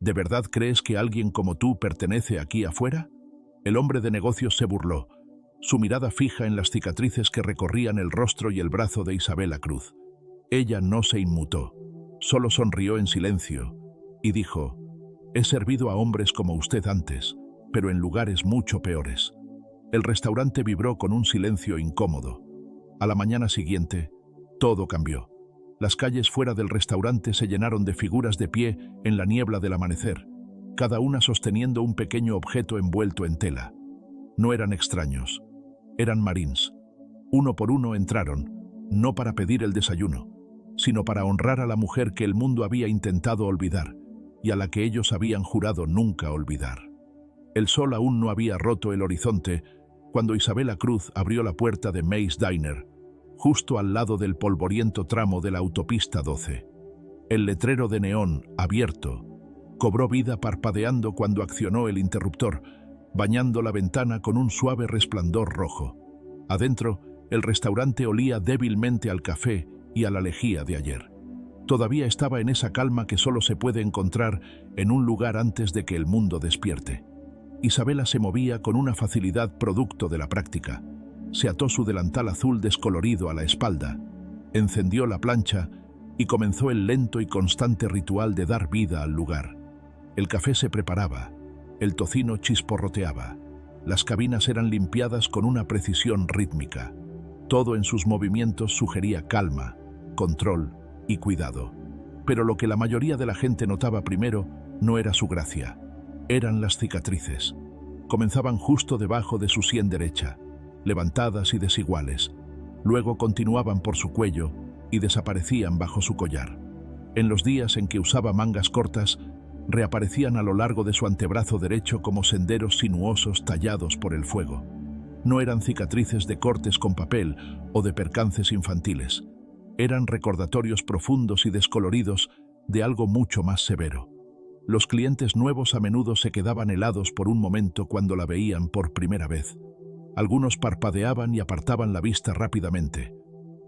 ¿De verdad crees que alguien como tú pertenece aquí afuera? El hombre de negocios se burló, su mirada fija en las cicatrices que recorrían el rostro y el brazo de Isabela Cruz. Ella no se inmutó, solo sonrió en silencio y dijo: «He servido a hombres como usted antes, pero en lugares mucho peores». El restaurante vibró con un silencio incómodo. A la mañana siguiente, todo cambió. Las calles fuera del restaurante se llenaron de figuras de pie en la niebla del amanecer, cada una sosteniendo un pequeño objeto envuelto en tela. No eran extraños, eran marines. Uno por uno entraron, no para pedir el desayuno, sino para honrar a la mujer que el mundo había intentado olvidar y a la que ellos habían jurado nunca olvidar. El sol aún no había roto el horizonte cuando Isabela Cruz abrió la puerta de May's Diner, justo al lado del polvoriento tramo de la autopista 12. El letrero de neón, abierto, cobró vida parpadeando cuando accionó el interruptor, bañando la ventana con un suave resplandor rojo. Adentro, el restaurante olía débilmente al café y a la lejía de ayer. Todavía estaba en esa calma que solo se puede encontrar en un lugar antes de que el mundo despierte. Isabela se movía con una facilidad producto de la práctica. Se ató su delantal azul descolorido a la espalda, encendió la plancha y comenzó el lento y constante ritual de dar vida al lugar. El café se preparaba, el tocino chisporroteaba, las cabinas eran limpiadas con una precisión rítmica. Todo en sus movimientos sugería calma, control y cuidado. Pero lo que la mayoría de la gente notaba primero no era su gracia, eran las cicatrices. Comenzaban justo debajo de su sien derecha, levantadas y desiguales. Luego continuaban por su cuello y desaparecían bajo su collar. En los días en que usaba mangas cortas, reaparecían a lo largo de su antebrazo derecho como senderos sinuosos tallados por el fuego. No eran cicatrices de cortes con papel o de percances infantiles. Eran recordatorios profundos y descoloridos de algo mucho más severo. Los clientes nuevos a menudo se quedaban helados por un momento cuando la veían por primera vez. Algunos parpadeaban y apartaban la vista rápidamente.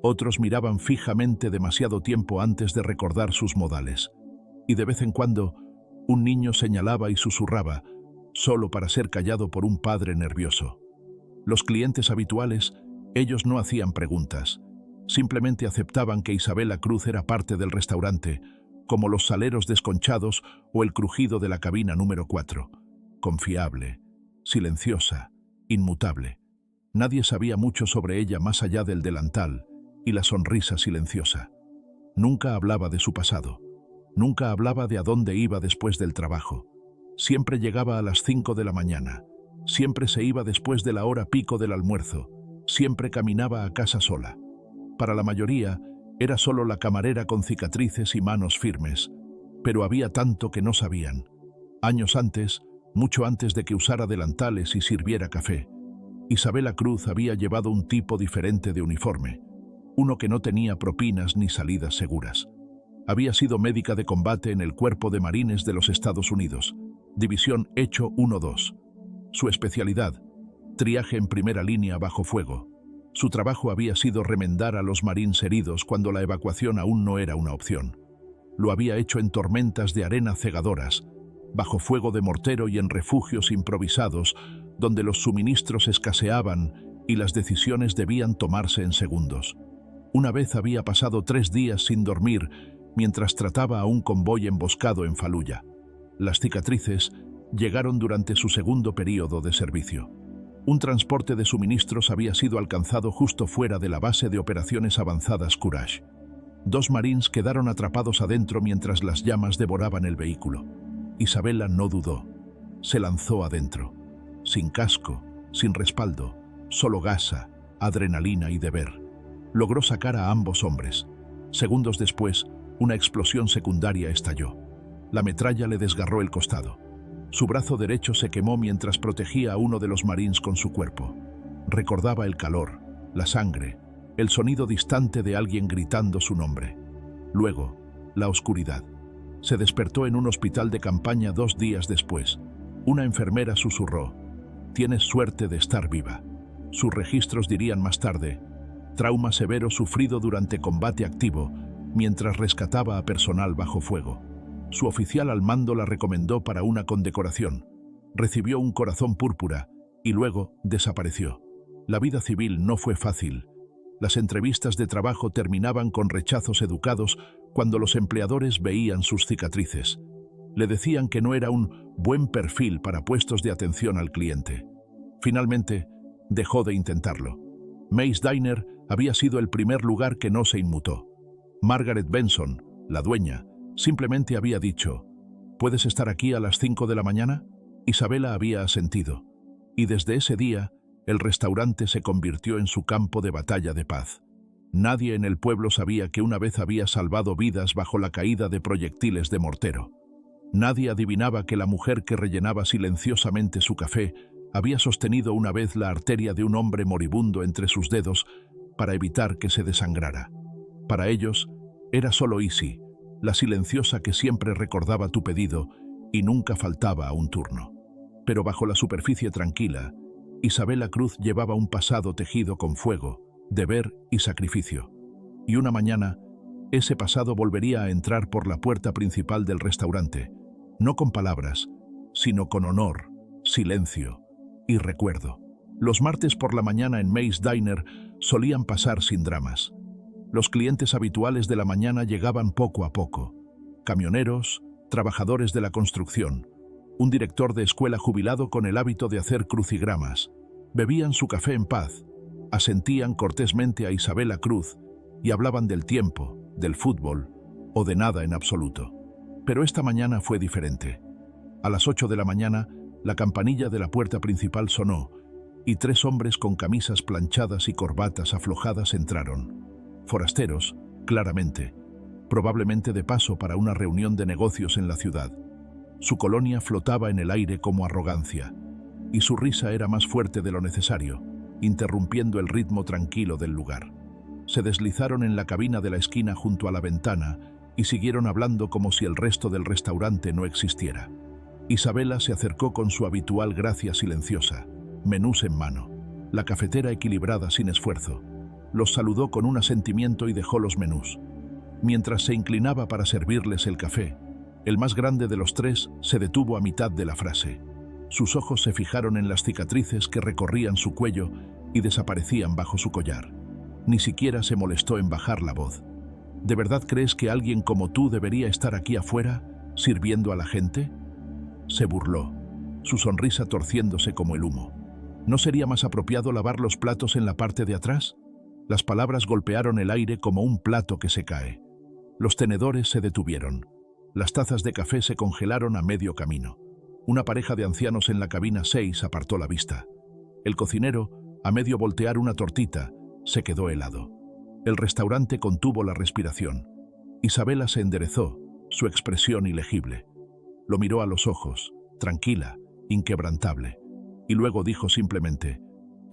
Otros miraban fijamente demasiado tiempo antes de recordar sus modales. Y de vez en cuando, un niño señalaba y susurraba, solo para ser callado por un padre nervioso. Los clientes habituales, ellos no hacían preguntas. Simplemente aceptaban que Isabela Cruz era parte del restaurante, como los saleros desconchados o el crujido de la cabina número 4. Confiable, silenciosa, inmutable. Nadie sabía mucho sobre ella más allá del delantal y la sonrisa silenciosa. Nunca hablaba de su pasado. Nunca hablaba de a dónde iba después del trabajo. Siempre llegaba a las 5 de la mañana. Siempre se iba después de la hora pico del almuerzo. Siempre caminaba a casa sola. Para la mayoría, era solo la camarera con cicatrices y manos firmes. Pero había tanto que no sabían. Años antes, mucho antes de que usara delantales y sirviera café, Isabela Cruz había llevado un tipo diferente de uniforme, uno que no tenía propinas ni salidas seguras. Había sido médica de combate en el Cuerpo de Marines de los Estados Unidos, División Hecho 1-2. Su especialidad, triaje en primera línea bajo fuego. Su trabajo había sido remendar a los marines heridos cuando la evacuación aún no era una opción. Lo había hecho en tormentas de arena cegadoras, bajo fuego de mortero y en refugios improvisados, donde los suministros escaseaban y las decisiones debían tomarse en segundos. Una vez había pasado 3 días sin dormir mientras trataba a un convoy emboscado en Faluya. Las cicatrices llegaron durante su segundo periodo de servicio. Un transporte de suministros había sido alcanzado justo fuera de la base de operaciones avanzadas Courage. 2 marines quedaron atrapados adentro mientras las llamas devoraban el vehículo. Isabela no dudó. Se lanzó adentro. Sin casco, sin respaldo, solo gasa, adrenalina y deber. Logró sacar a ambos hombres. Segundos después, una explosión secundaria estalló. La metralla le desgarró el costado. Su brazo derecho se quemó mientras protegía a uno de los marines con su cuerpo. Recordaba el calor, la sangre, el sonido distante de alguien gritando su nombre. Luego, la oscuridad. Se despertó en un hospital de campaña 2 días después. Una enfermera susurró: «Tienes suerte de estar viva». Sus registros dirían más tarde: trauma severo sufrido durante combate activo, mientras rescataba a personal bajo fuego. Su oficial al mando la recomendó para una condecoración. Recibió un corazón púrpura y luego desapareció. La vida civil no fue fácil. Las entrevistas de trabajo terminaban con rechazos educados cuando los empleadores veían sus cicatrices. Le decían que no era un buen perfil para puestos de atención al cliente. Finalmente, dejó de intentarlo. Mace Diner había sido el primer lugar que no se inmutó. Margaret Benson, la dueña, simplemente había dicho: ¿puedes estar aquí a las 5 de la mañana? Isabela había asentido. Y desde ese día, el restaurante se convirtió en su campo de batalla de paz. Nadie en el pueblo sabía que una vez había salvado vidas bajo la caída de proyectiles de mortero. Nadie adivinaba que la mujer que rellenaba silenciosamente su café había sostenido una vez la arteria de un hombre moribundo entre sus dedos para evitar que se desangrara. Para ellos, era solo Isi, la silenciosa que siempre recordaba tu pedido y nunca faltaba a un turno. Pero bajo la superficie tranquila, Isabela Cruz llevaba un pasado tejido con fuego, deber y sacrificio. Y una mañana, ese pasado volvería a entrar por la puerta principal del restaurante, no con palabras, sino con honor, silencio y recuerdo. Los martes por la mañana en Mace Diner solían pasar sin dramas. Los clientes habituales de la mañana llegaban poco a poco. Camioneros, trabajadores de la construcción, un director de escuela jubilado con el hábito de hacer crucigramas. Bebían su café en paz, asentían cortésmente a Isabela Cruz y hablaban del tiempo, del fútbol o de nada en absoluto. Pero esta mañana fue diferente. A las 8 de la mañana, la campanilla de la puerta principal sonó y 3 hombres con camisas planchadas y corbatas aflojadas entraron. Forasteros, claramente, probablemente de paso para una reunión de negocios en la ciudad. Su colonia flotaba en el aire como arrogancia, y su risa era más fuerte de lo necesario, interrumpiendo el ritmo tranquilo del lugar. Se deslizaron en la cabina de la esquina junto a la ventana y siguieron hablando como si el resto del restaurante no existiera. Isabela se acercó con su habitual gracia silenciosa, menús en mano, la cafetera equilibrada sin esfuerzo. Los saludó con un asentimiento y dejó los menús. Mientras se inclinaba para servirles el café, el más grande de los 3 se detuvo a mitad de la frase. Sus ojos se fijaron en las cicatrices que recorrían su cuello y desaparecían bajo su collar. Ni siquiera se molestó en bajar la voz. ¿De verdad crees que alguien como tú debería estar aquí afuera, sirviendo a la gente? Se burló, su sonrisa torciéndose como el humo. ¿No sería más apropiado lavar los platos en la parte de atrás? Las palabras golpearon el aire como un plato que se cae. Los tenedores se detuvieron. Las tazas de café se congelaron a medio camino. Una pareja de ancianos en la cabina 6 apartó la vista. El cocinero, a medio voltear una tortita, se quedó helado. El restaurante contuvo la respiración. Isabela se enderezó, su expresión ilegible. Lo miró a los ojos, tranquila, inquebrantable, y luego dijo simplemente: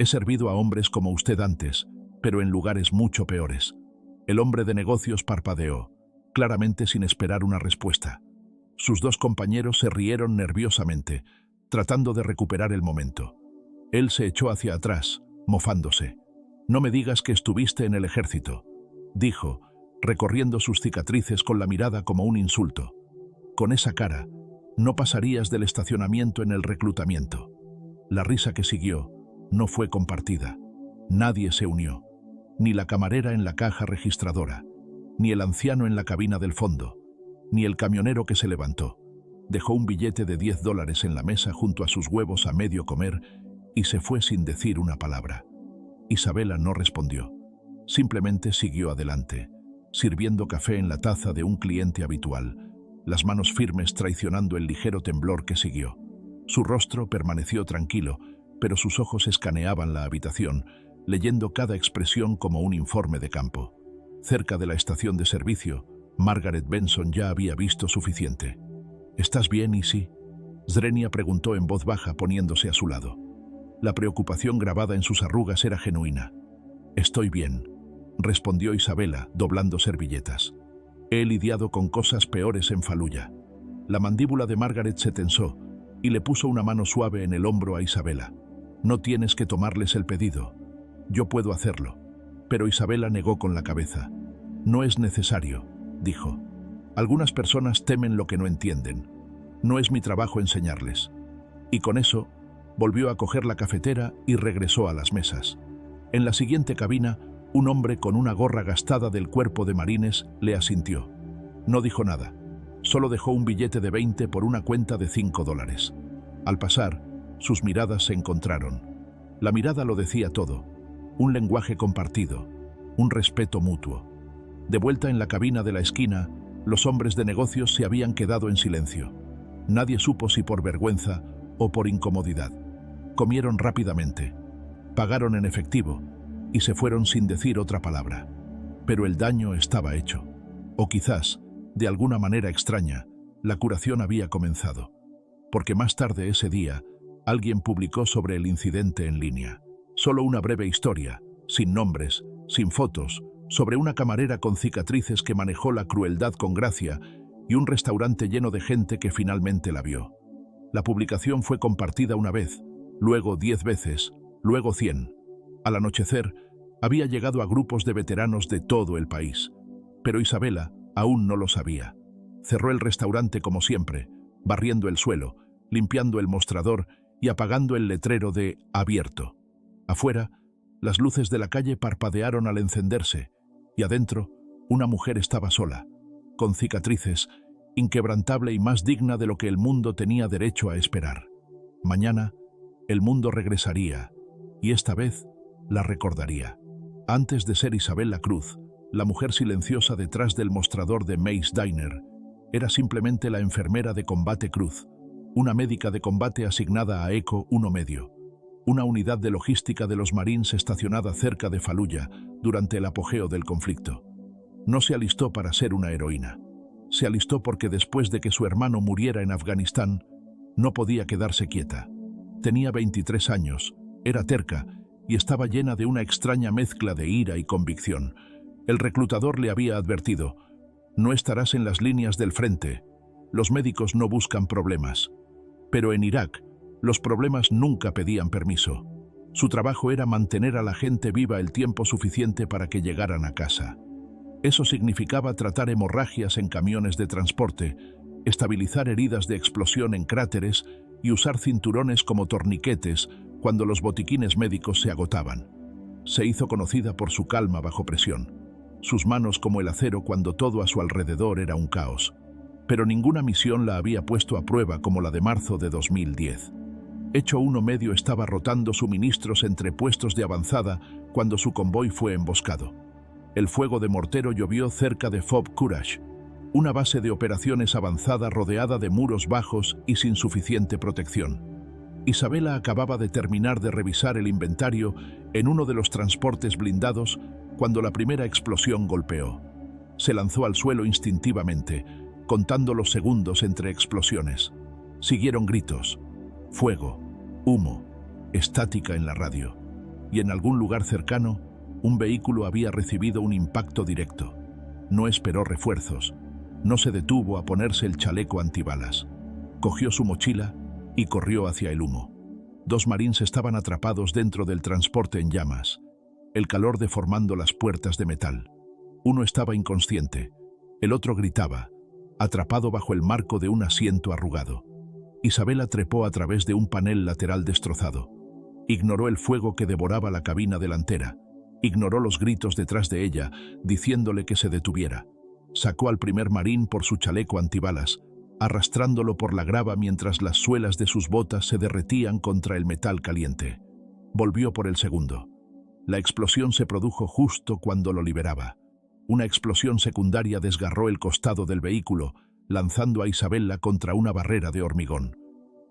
«He servido a hombres como usted antes, pero en lugares mucho peores». El hombre de negocios parpadeó, claramente sin esperar una respuesta. Sus 2 compañeros se rieron nerviosamente, tratando de recuperar el momento. Él se echó hacia atrás, mofándose. «No me digas que estuviste en el ejército», dijo, recorriendo sus cicatrices con la mirada como un insulto. «Con esa cara, no pasarías del estacionamiento en el reclutamiento». La risa que siguió no fue compartida. Nadie se unió, ni la camarera en la caja registradora, ni el anciano en la cabina del fondo, ni el camionero que se levantó. Dejó un billete de $10 en la mesa junto a sus huevos a medio comer y se fue sin decir una palabra. Isabela no respondió. Simplemente siguió adelante, sirviendo café en la taza de un cliente habitual, las manos firmes traicionando el ligero temblor que siguió. Su rostro permaneció tranquilo, pero sus ojos escaneaban la habitación, leyendo cada expresión como un informe de campo. Cerca de la estación de servicio, Margaret Benson ya había visto suficiente. «¿Estás bien, Isi?», Zrenia preguntó en voz baja poniéndose a su lado. La preocupación grabada en sus arrugas era genuina. «Estoy bien», respondió Isabela, doblando servilletas. «He lidiado con cosas peores en Faluya». La mandíbula de Margaret se tensó y le puso una mano suave en el hombro a Isabela. «No tienes que tomarles el pedido. Yo puedo hacerlo». Pero Isabela negó con la cabeza. «No es necesario», dijo. Algunas personas temen lo que no entienden. No es mi trabajo enseñarles. Y con eso, volvió a coger la cafetera y regresó a las mesas. En la siguiente cabina, un hombre con una gorra gastada del cuerpo de marines le asintió. No dijo nada. Solo dejó un billete de 20 por una cuenta de $5. Al pasar, sus miradas se encontraron. La mirada lo decía todo. Un lenguaje compartido, un respeto mutuo. De vuelta en la cabina de la esquina, los hombres de negocios se habían quedado en silencio. Nadie supo si por vergüenza o por incomodidad. Comieron rápidamente, pagaron en efectivo y se fueron sin decir otra palabra. Pero el daño estaba hecho. O quizás, de alguna manera extraña, la curación había comenzado. Porque más tarde ese día, alguien publicó sobre el incidente en línea. Solo una breve historia, sin nombres, sin fotos, sobre una camarera con cicatrices que manejó la crueldad con gracia y un restaurante lleno de gente que finalmente la vio. La publicación fue compartida una vez, luego 10 veces, luego 100. Al anochecer, había llegado a grupos de veteranos de todo el país. Pero Isabela aún no lo sabía. Cerró el restaurante como siempre, barriendo el suelo, limpiando el mostrador y apagando el letrero de «Abierto». Afuera, las luces de la calle parpadearon al encenderse, y adentro, una mujer estaba sola, con cicatrices, inquebrantable y más digna de lo que el mundo tenía derecho a esperar. Mañana, el mundo regresaría, y esta vez la recordaría. Antes de ser Isabela Cruz, la mujer silenciosa detrás del mostrador de Mace Diner, era simplemente la enfermera de combate Cruz, una médica de combate asignada a ECO 1 Medio, una unidad de logística de los Marines estacionada cerca de Fallujah durante el apogeo del conflicto. No se alistó para ser una heroína. Se alistó porque después de que su hermano muriera en Afganistán, no podía quedarse quieta. Tenía 23 años, era terca y estaba llena de una extraña mezcla de ira y convicción. El reclutador le había advertido: «No estarás en las líneas del frente. Los médicos no buscan problemas». Pero en Irak, los problemas nunca pedían permiso. Su trabajo era mantener a la gente viva el tiempo suficiente para que llegaran a casa. Eso significaba tratar hemorragias en camiones de transporte, estabilizar heridas de explosión en cráteres y usar cinturones como torniquetes cuando los botiquines médicos se agotaban. Se hizo conocida por su calma bajo presión, sus manos como el acero cuando todo a su alrededor era un caos. Pero ninguna misión la había puesto a prueba como la de marzo de 2010. Hecho 1 Medio estaba rotando suministros entre puestos de avanzada cuando su convoy fue emboscado. El fuego de mortero llovió cerca de Fob Courage, una base de operaciones avanzada rodeada de muros bajos y sin suficiente protección. Isabela acababa de terminar de revisar el inventario en uno de los transportes blindados cuando la primera explosión golpeó. Se lanzó al suelo instintivamente, contando los segundos entre explosiones. Siguieron gritos, fuego, humo, estática en la radio. Y en algún lugar cercano, un vehículo había recibido un impacto directo. No esperó refuerzos. No se detuvo a ponerse el chaleco antibalas. Cogió su mochila y corrió hacia el humo. 2 marines estaban atrapados dentro del transporte en llamas, el calor deformando las puertas de metal. Uno estaba inconsciente, el otro gritaba, atrapado bajo el marco de un asiento arrugado. Isabela trepó a través de un panel lateral destrozado. Ignoró el fuego que devoraba la cabina delantera. Ignoró los gritos detrás de ella, diciéndole que se detuviera. Sacó al primer marín por su chaleco antibalas, arrastrándolo por la grava mientras las suelas de sus botas se derretían contra el metal caliente. Volvió por el segundo. La explosión se produjo justo cuando lo liberaba. Una explosión secundaria desgarró el costado del vehículo, lanzando a Isabela contra una barrera de hormigón.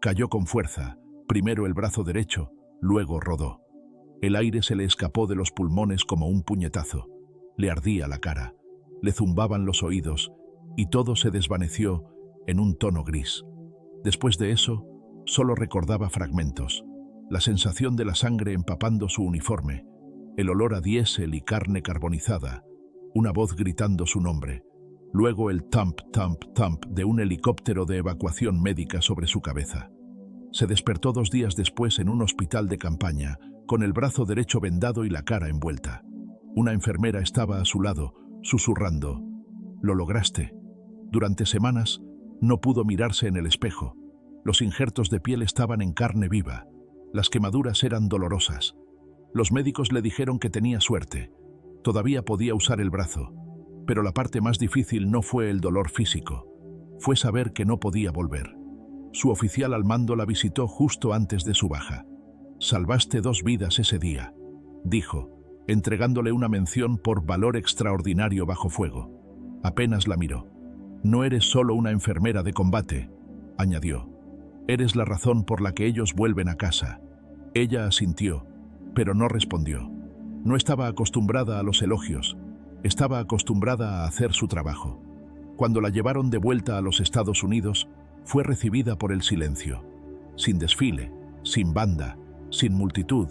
Cayó con fuerza, primero el brazo derecho, luego rodó. El aire se le escapó de los pulmones como un puñetazo. Le ardía la cara, le zumbaban los oídos y todo se desvaneció en un tono gris. Después de eso, solo recordaba fragmentos. La sensación de la sangre empapando su uniforme, el olor a diésel y carne carbonizada, una voz gritando su nombre, luego el thump, thump, thump de un helicóptero de evacuación médica sobre su cabeza. Se despertó 2 días después en un hospital de campaña, con el brazo derecho vendado y la cara envuelta. Una enfermera estaba a su lado, susurrando: «Lo lograste». Durante semanas no pudo mirarse en el espejo. Los injertos de piel estaban en carne viva. Las quemaduras eran dolorosas. Los médicos le dijeron que tenía suerte. Todavía podía usar el brazo. Pero la parte más difícil no fue el dolor físico. Fue saber que no podía volver. Su oficial al mando la visitó justo antes de su baja. «Salvaste 2 vidas ese día», dijo, entregándole una mención por valor extraordinario bajo fuego. Apenas la miró. «No eres solo una enfermera de combate», añadió. «Eres la razón por la que ellos vuelven a casa». Ella asintió, pero no respondió. No estaba acostumbrada a los elogios. Estaba acostumbrada a hacer su trabajo. Cuando la llevaron de vuelta a los Estados Unidos, fue recibida por el silencio. Sin desfile, sin banda, sin multitud,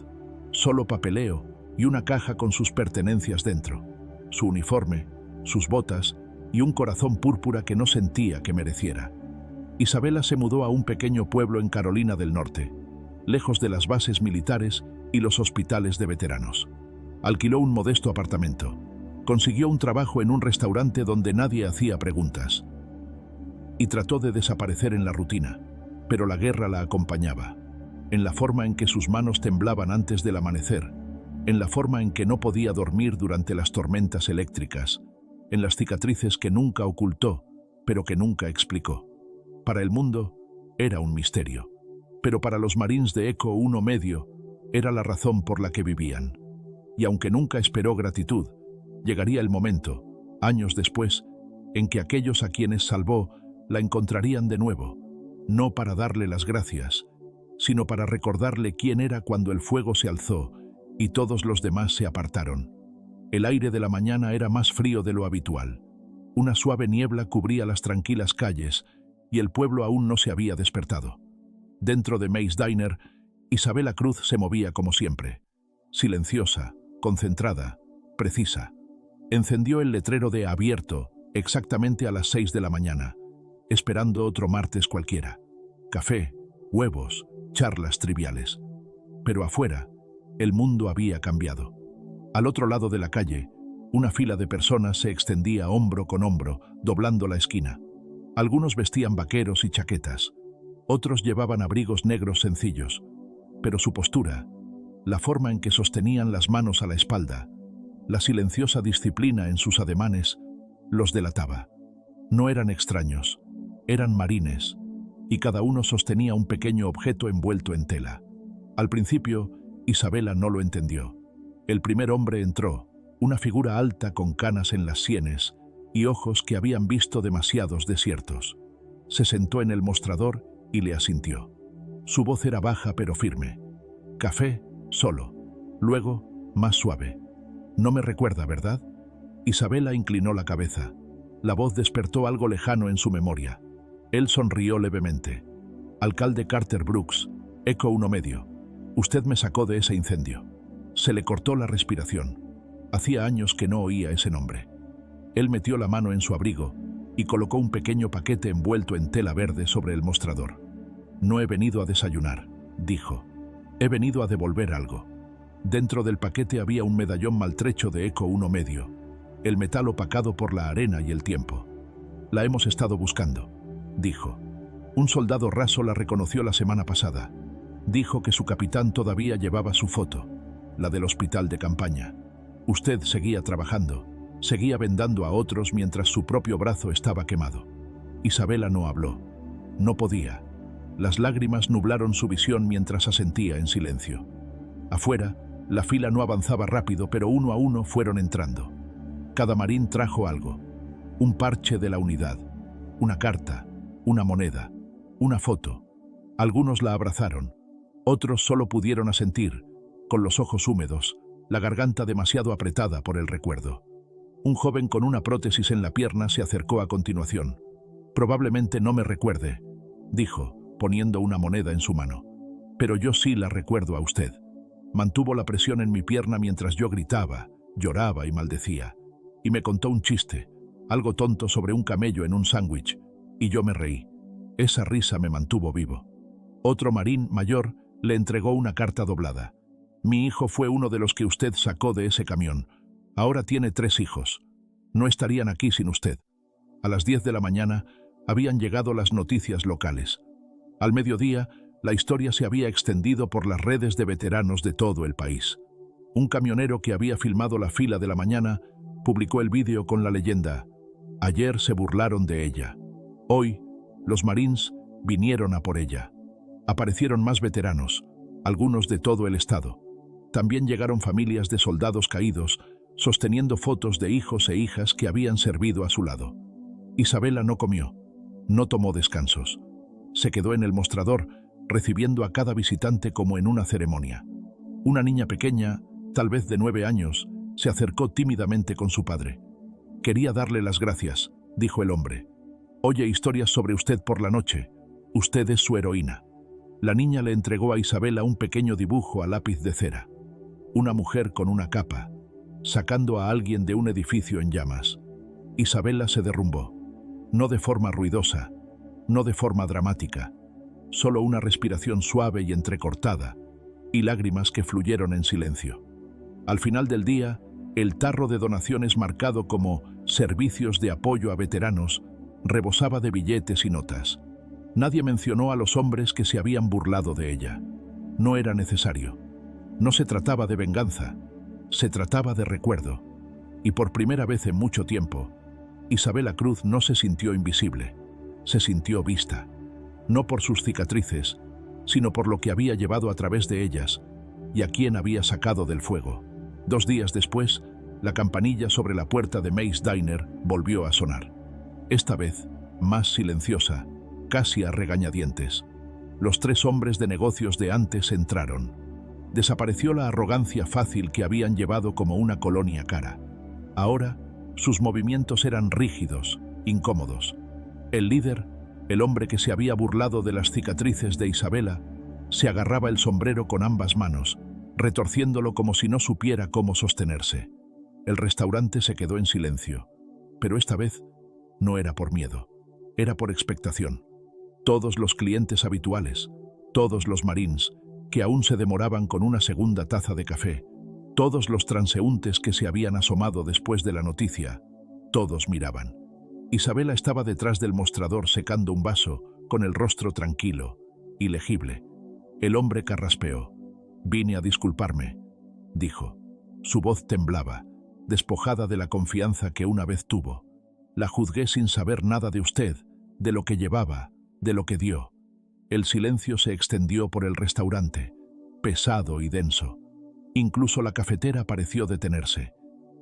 solo papeleo y una caja con sus pertenencias dentro. Su uniforme, sus botas y un corazón púrpura que no sentía que mereciera. Isabela se mudó a un pequeño pueblo en Carolina del Norte, lejos de las bases militares y los hospitales de veteranos. Alquiló un modesto apartamento. Consiguió un trabajo en un restaurante donde nadie hacía preguntas. Y trató de desaparecer en la rutina, pero la guerra la acompañaba. En la forma en que sus manos temblaban antes del amanecer, en la forma en que no podía dormir durante las tormentas eléctricas, en las cicatrices que nunca ocultó, pero que nunca explicó. Para el mundo, era un misterio, pero para los Marines de Eco 1 Medio, era la razón por la que vivían. Y aunque nunca esperó gratitud, llegaría el momento, años después, en que aquellos a quienes salvó la encontrarían de nuevo, no para darle las gracias, sino para recordarle quién era cuando el fuego se alzó y todos los demás se apartaron. El aire de la mañana era más frío de lo habitual. Una suave niebla cubría las tranquilas calles y el pueblo aún no se había despertado. Dentro de Mace Diner, Isabela Cruz se movía como siempre, silenciosa, concentrada, precisa. Encendió el letrero de «Abierto» exactamente a las 6 de la mañana, esperando otro martes cualquiera. Café, huevos, charlas triviales. Pero afuera, el mundo había cambiado. Al otro lado de la calle, una fila de personas se extendía hombro con hombro, doblando la esquina. Algunos vestían vaqueros y chaquetas. Otros llevaban abrigos negros sencillos. Pero su postura, la forma en que sostenían las manos a la espalda, la silenciosa disciplina en sus ademanes, los delataba. No eran extraños, eran marines, y cada uno sostenía un pequeño objeto envuelto en tela. Al principio, Isabela no lo entendió. El primer hombre entró, una figura alta con canas en las sienes y ojos que habían visto demasiados desiertos. Se sentó en el mostrador y le asintió. Su voz era baja pero firme. «Café, solo». Luego, más suave. «No me recuerda, ¿verdad?» Isabela inclinó la cabeza. La voz despertó algo lejano en su memoria. Él sonrió levemente. «Alcalde Carter Brooks, Eco 1 Medio. Usted me sacó de ese incendio». Se le cortó la respiración. Hacía años que no oía ese nombre. Él metió la mano en su abrigo y colocó un pequeño paquete envuelto en tela verde sobre el mostrador. «No he venido a desayunar», dijo. «He venido a devolver algo». Dentro del paquete había un medallón maltrecho de Eco 1 Medio, el metal opacado por la arena y el tiempo. «La hemos estado buscando», dijo. «Un soldado raso la reconoció la semana pasada. Dijo que su capitán todavía llevaba su foto, la del hospital de campaña. Usted seguía trabajando, seguía vendando a otros mientras su propio brazo estaba quemado». Isabela no habló. No podía. Las lágrimas nublaron su visión mientras asentía en silencio. Afuera, la fila no avanzaba rápido, pero uno a uno fueron entrando. Cada marín trajo algo. Un parche de la unidad, una carta, una moneda, una foto. Algunos la abrazaron. Otros solo pudieron asentir, con los ojos húmedos, la garganta demasiado apretada por el recuerdo. Un joven con una prótesis en la pierna se acercó a continuación. «Probablemente no me recuerde», dijo, poniendo una moneda en su mano. «Pero yo sí la recuerdo a usted». Mantuvo la presión en mi pierna mientras yo gritaba, lloraba y maldecía. Y me contó un chiste, algo tonto sobre un camello en un sándwich, y yo me reí. Esa risa me mantuvo vivo. Otro marín mayor le entregó una carta doblada. «Mi hijo fue uno de los que usted sacó de ese camión. Ahora tiene 3 hijos. No estarían aquí sin usted». A las 10 de la mañana habían llegado las noticias locales. Al mediodía, la historia se había extendido por las redes de veteranos de todo el país. Un camionero que había filmado la fila de la mañana publicó el vídeo con la leyenda: «Ayer se burlaron de ella. Hoy, los Marines vinieron a por ella». Aparecieron más veteranos, algunos de todo el estado. También llegaron familias de soldados caídos, sosteniendo fotos de hijos e hijas que habían servido a su lado. Isabela no comió, no tomó descansos. Se quedó en el mostrador, recibiendo a cada visitante como en una ceremonia. Una niña pequeña, tal vez de 9 años, se acercó tímidamente con su padre. «Quería darle las gracias», dijo el hombre. «Oye historias sobre usted por la noche. Usted es su heroína». La niña le entregó a Isabela un pequeño dibujo a lápiz de cera. Una mujer con una capa, sacando a alguien de un edificio en llamas. Isabela se derrumbó. No de forma ruidosa, no de forma dramática, solo una respiración suave y entrecortada, y lágrimas que fluyeron en silencio. Al final del día, el tarro de donaciones marcado como «Servicios de apoyo a veteranos» rebosaba de billetes y notas. Nadie mencionó a los hombres que se habían burlado de ella. No era necesario. No se trataba de venganza, se trataba de recuerdo. Y por primera vez en mucho tiempo, Isabela Cruz no se sintió invisible, se sintió vista. No por sus cicatrices, sino por lo que había llevado a través de ellas y a quien había sacado del fuego. 2 días después, la campanilla sobre la puerta de May's Diner volvió a sonar. Esta vez, más silenciosa, casi a regañadientes. Los 3 hombres de negocios de antes entraron. Desapareció la arrogancia fácil que habían llevado como una colonia cara. Ahora, sus movimientos eran rígidos, incómodos. El líder, el hombre que se había burlado de las cicatrices de Isabela, se agarraba el sombrero con ambas manos, retorciéndolo como si no supiera cómo sostenerse. El restaurante se quedó en silencio, pero esta vez no era por miedo, era por expectación. Todos los clientes habituales, todos los Marines, que aún se demoraban con una segunda taza de café, todos los transeúntes que se habían asomado después de la noticia, todos miraban. Isabela estaba detrás del mostrador secando un vaso, con el rostro tranquilo, ilegible. El hombre carraspeó. «Vine a disculparme», dijo. Su voz temblaba, despojada de la confianza que una vez tuvo. «La juzgué sin saber nada de usted, de lo que llevaba, de lo que dio». El silencio se extendió por el restaurante, pesado y denso. Incluso la cafetera pareció detenerse.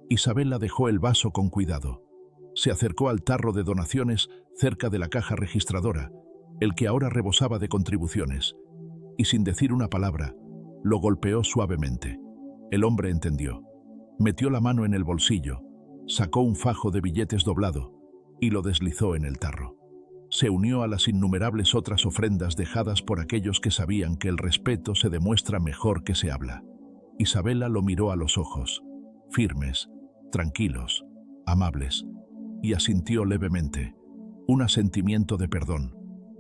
Isabela dejó el vaso con cuidado. Se acercó al tarro de donaciones cerca de la caja registradora, el que ahora rebosaba de contribuciones, y sin decir una palabra, lo golpeó suavemente. El hombre entendió. Metió la mano en el bolsillo, sacó un fajo de billetes doblado y lo deslizó en el tarro. Se unió a las innumerables otras ofrendas dejadas por aquellos que sabían que el respeto se demuestra mejor que se habla. Isabela lo miró a los ojos, firmes, tranquilos, amables, y asintió levemente. Un asentimiento de perdón.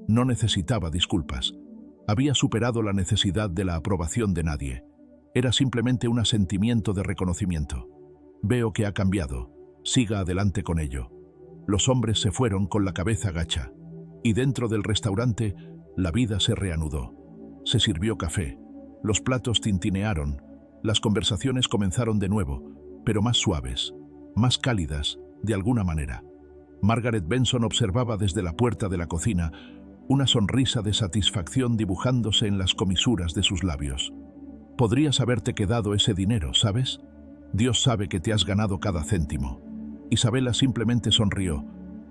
No necesitaba disculpas. Había superado la necesidad de la aprobación de nadie. Era simplemente un asentimiento de reconocimiento. «Veo que ha cambiado. Siga adelante con ello». Los hombres se fueron con la cabeza gacha, y dentro del restaurante la vida se reanudó. Se sirvió café, los platos tintinearon, las conversaciones comenzaron de nuevo, pero más suaves, más cálidas, de alguna manera. Margaret Benson observaba desde la puerta de la cocina, una sonrisa de satisfacción dibujándose en las comisuras de sus labios. «Podrías haberte quedado ese dinero, ¿sabes? Dios sabe que te has ganado cada céntimo». Isabela simplemente sonrió,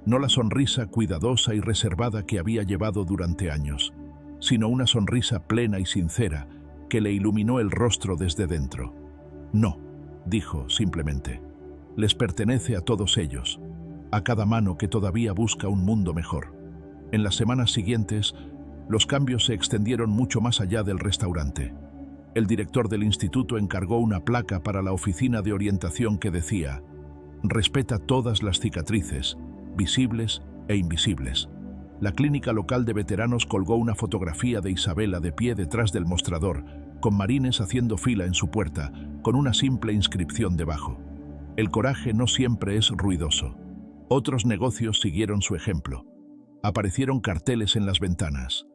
no la sonrisa cuidadosa y reservada que había llevado durante años, sino una sonrisa plena y sincera que le iluminó el rostro desde dentro. «No», dijo simplemente, «les pertenece a todos ellos, a cada mano que todavía busca un mundo mejor». En las semanas siguientes, los cambios se extendieron mucho más allá del restaurante. El director del instituto encargó una placa para la oficina de orientación que decía: «Respeta todas las cicatrices, visibles e invisibles». La clínica local de veteranos colgó una fotografía de Isabela de pie detrás del mostrador, con marines haciendo fila en su puerta, con una simple inscripción debajo: «El coraje no siempre es ruidoso. Otros negocios siguieron su ejemplo. Aparecieron carteles en las ventanas: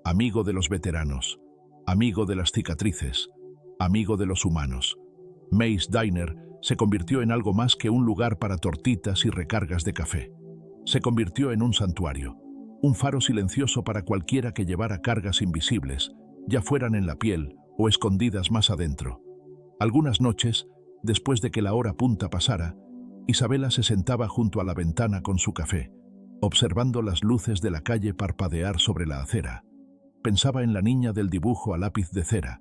amigo de los veteranos, amigo de las cicatrices, amigo de los humanos. May's Diner se convirtió en algo más que un lugar para tortitas y recargas de café. Se convirtió en un santuario, un faro silencioso para cualquiera que llevara cargas invisibles, ya fueran en la piel o escondidas más adentro. Algunas noches, después de que la hora punta pasara, Isabela se sentaba junto a la ventana con su café, observando las luces de la calle parpadear sobre la acera. Pensaba en la niña del dibujo a lápiz de cera,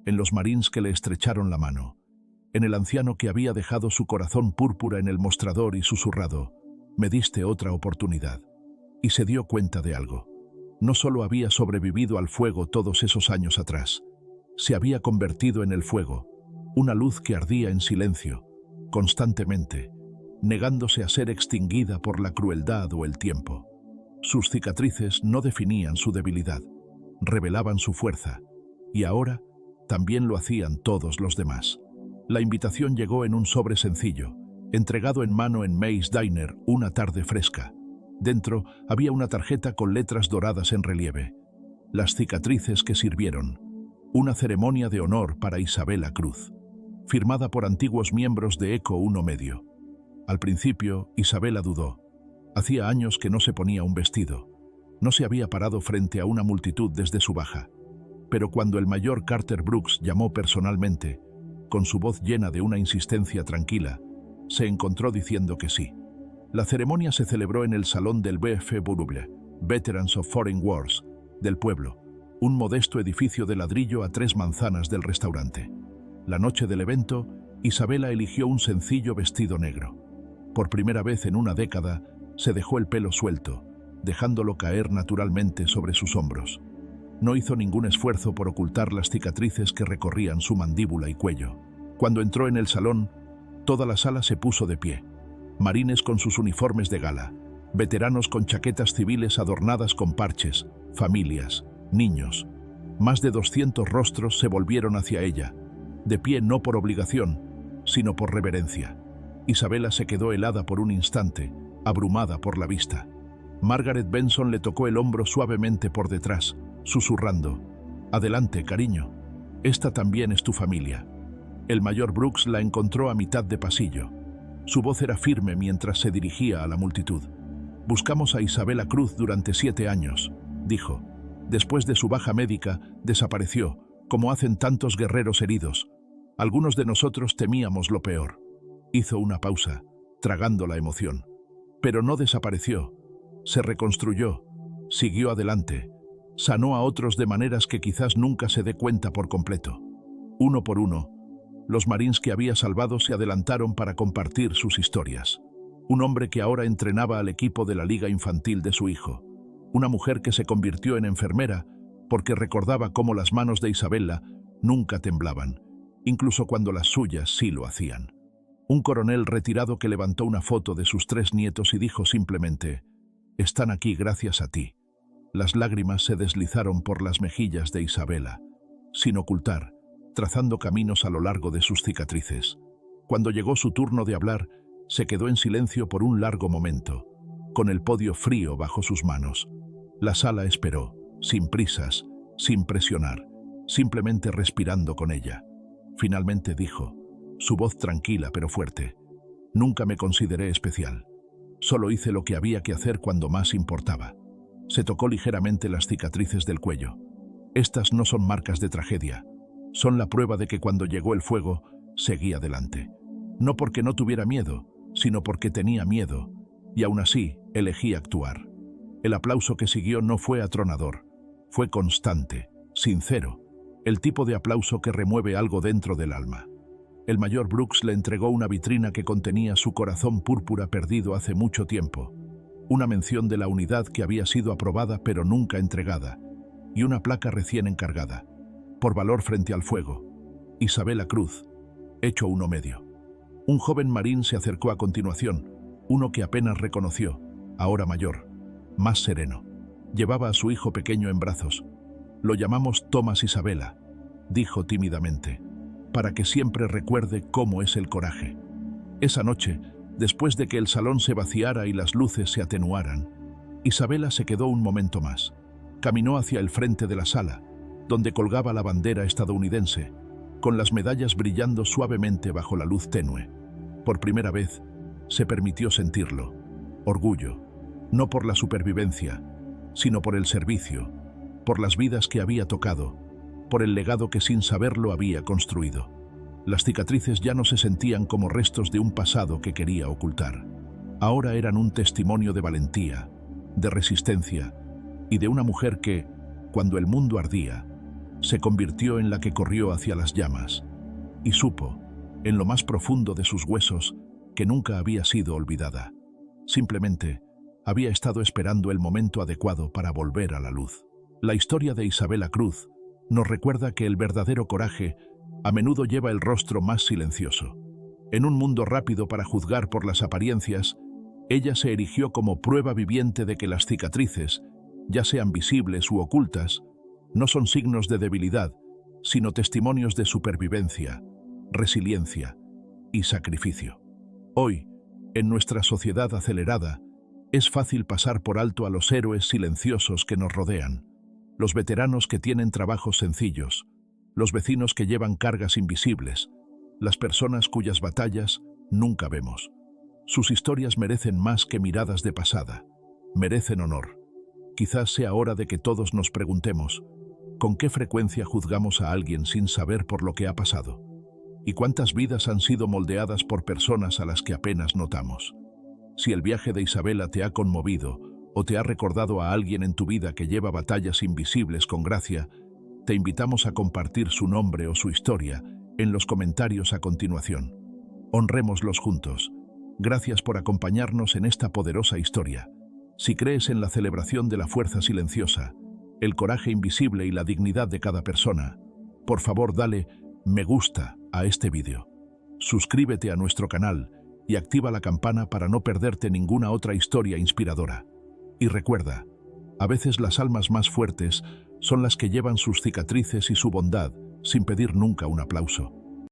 en los marines que le estrecharon la mano, en el anciano que había dejado su corazón púrpura en el mostrador y susurrado: «Me diste otra oportunidad». Y se dio cuenta de algo. No solo había sobrevivido al fuego todos esos años atrás, se había convertido en el fuego, una luz que ardía en silencio, constantemente, negándose a ser extinguida por la crueldad o el tiempo. Sus cicatrices no definían su debilidad, revelaban su fuerza, y ahora también lo hacían todos los demás. La invitación llegó en un sobre sencillo, entregado en mano en May's Diner una tarde fresca. Dentro había una tarjeta con letras doradas en relieve: las cicatrices que sirvieron, una ceremonia de honor para Isabela Cruz, firmada por antiguos miembros de ECO 1 Medio. Al principio, Isabela dudó. Hacía años que no se ponía un vestido. No se había parado frente a una multitud desde su baja. Pero cuando el mayor Carter Brooks llamó personalmente, con su voz llena de una insistencia tranquila, se encontró diciendo que sí. La ceremonia se celebró en el salón del VFW, Veterans of Foreign Wars, del pueblo, un modesto edificio de ladrillo a 3 manzanas del restaurante. La noche del evento, Isabela eligió un sencillo vestido negro. Por primera vez en una década, se dejó el pelo suelto, dejándolo caer naturalmente sobre sus hombros. No hizo ningún esfuerzo por ocultar las cicatrices que recorrían su mandíbula y cuello. Cuando entró en el salón, toda la sala se puso de pie. Marines con sus uniformes de gala, veteranos con chaquetas civiles adornadas con parches, familias, niños. Más de 200 rostros se volvieron hacia ella, de pie no por obligación, sino por reverencia. Isabela se quedó helada por un instante, abrumada por la vista. Margaret Benson le tocó el hombro suavemente por detrás, susurrando: «Adelante, cariño. Esta también es tu familia». El mayor Brooks la encontró a mitad de pasillo. Su voz era firme mientras se dirigía a la multitud. «Buscamos a Isabela Cruz durante 7 años», dijo. «Después de su baja médica, desapareció, como hacen tantos guerreros heridos. Algunos de nosotros temíamos lo peor». Hizo una pausa, tragando la emoción. Pero no desapareció. Se reconstruyó, siguió adelante, sanó a otros de maneras que quizás nunca se dé cuenta por completo. Uno por uno, los marines que había salvado se adelantaron para compartir sus historias. Un hombre que ahora entrenaba al equipo de la liga infantil de su hijo. Una mujer que se convirtió en enfermera porque recordaba cómo las manos de Isabela nunca temblaban, incluso cuando las suyas sí lo hacían. Un coronel retirado que levantó una foto de sus 3 nietos y dijo simplemente: «Están aquí gracias a ti». Las lágrimas se deslizaron por las mejillas de Isabela, sin ocultar, trazando caminos a lo largo de sus cicatrices. Cuando llegó su turno de hablar, se quedó en silencio por un largo momento, con el podio frío bajo sus manos. La sala esperó, sin prisas, sin presionar, simplemente respirando con ella. Finalmente dijo, su voz tranquila pero fuerte: «Nunca me consideré especial. Solo hice lo que había que hacer cuando más importaba». Se tocó ligeramente las cicatrices del cuello. Estas no son marcas de tragedia. Son la prueba de que cuando llegó el fuego, seguí adelante. No porque no tuviera miedo, sino porque tenía miedo, y aún así elegí actuar. El aplauso que siguió no fue atronador, fue constante, sincero, el tipo de aplauso que remueve algo dentro del alma. El mayor Brooks le entregó una vitrina que contenía su corazón púrpura perdido hace mucho tiempo, una mención de la unidad que había sido aprobada pero nunca entregada, y una placa recién encargada, por valor frente al fuego: Isabela Cruz, hecho 1 medio. Un joven marín se acercó a continuación, uno que apenas reconoció, ahora mayor, más sereno. Llevaba a su hijo pequeño en brazos. «Lo llamamos Thomas Isabela», dijo tímidamente, «para que siempre recuerde cómo es el coraje». Esa noche, Después de que el salón se vaciara y las luces se atenuaran, Isabela se quedó un momento más. Caminó hacia el frente de la sala, donde colgaba la bandera estadounidense, con las medallas brillando suavemente bajo la luz tenue. Por primera vez, se permitió sentirlo. Orgullo, no por la supervivencia, sino por el servicio, por las vidas que había tocado, por el legado que sin saberlo había construido. Las cicatrices ya no se sentían como restos de un pasado que quería ocultar. Ahora eran un testimonio de valentía, de resistencia y de una mujer que, cuando el mundo ardía, se convirtió en la que corrió hacia las llamas y supo, en lo más profundo de sus huesos, que nunca había sido olvidada. Simplemente había estado esperando el momento adecuado para volver a la luz. La historia de Isabela Cruz nos recuerda que el verdadero coraje a menudo lleva el rostro más silencioso. En un mundo rápido para juzgar por las apariencias, ella se erigió como prueba viviente de que las cicatrices, ya sean visibles u ocultas, no son signos de debilidad, sino testimonios de supervivencia, resiliencia y sacrificio. Hoy, en nuestra sociedad acelerada, es fácil pasar por alto a los héroes silenciosos que nos rodean, los veteranos que tienen trabajos sencillos, los vecinos que llevan cargas invisibles, las personas cuyas batallas nunca vemos. Sus historias merecen más que miradas de pasada, merecen honor. Quizás sea hora de que todos nos preguntemos, ¿con qué frecuencia juzgamos a alguien sin saber por lo que ha pasado? ¿Y cuántas vidas han sido moldeadas por personas a las que apenas notamos? Si el viaje de Isabela te ha conmovido o te ha recordado a alguien en tu vida que lleva batallas invisibles con gracia, te invitamos a compartir su nombre o su historia en los comentarios a continuación. Honrémoslos juntos. Gracias por acompañarnos en esta poderosa historia. Si crees en la celebración de la fuerza silenciosa, el coraje invisible y la dignidad de cada persona, por favor dale me gusta a este vídeo. Suscríbete a nuestro canal y activa la campana para no perderte ninguna otra historia inspiradora. Y recuerda, a veces las almas más fuertes son las que llevan sus cicatrices y su bondad sin pedir nunca un aplauso.